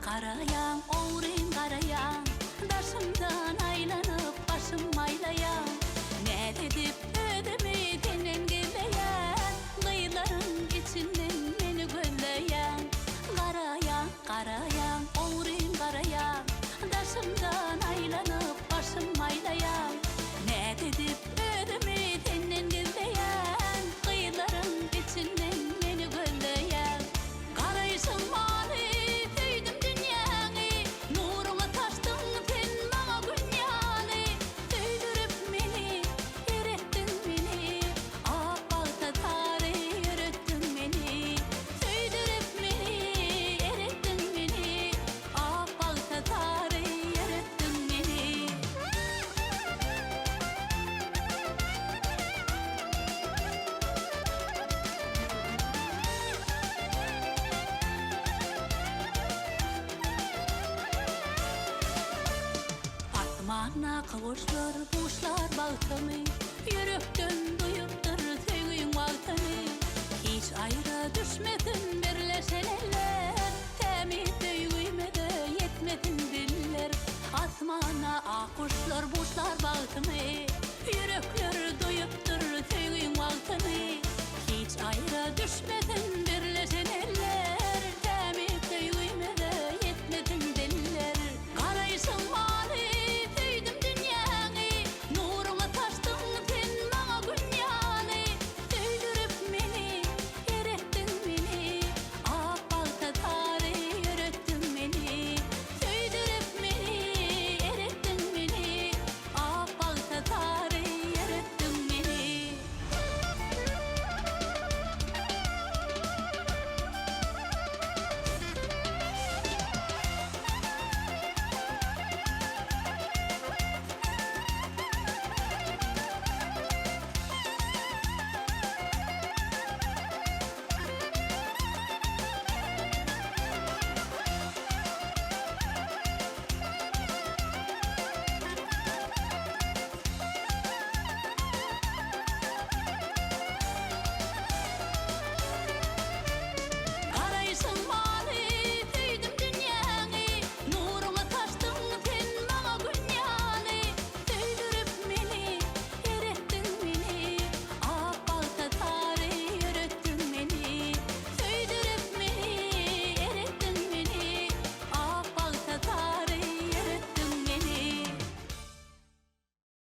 Karayan, oğrin karayan, daşımdan aylanıp başım maylayan. Ne dedip ödemi tenen geleyen, kıyıların içinden beni gölleyen. Karayan, karayan, oğrin karayan, daşımdan aylanıp başım maylayan. Ne dedip ödemi tenen geleyen, kıyıların içinden beni gölleyen. Karayışım mani tüydüm dünyani, nuruna taştın ten bana günyani. Tüydürüp beni, erettin beni, apalta tarih öğrettin beni. Tüydürüp beni, erettin beni, apalta tarih öğrettin beni. Mana kavuşlar, kuşlar baltamı, yürekten duyuptur tüyün baltamı. Hiç ayrı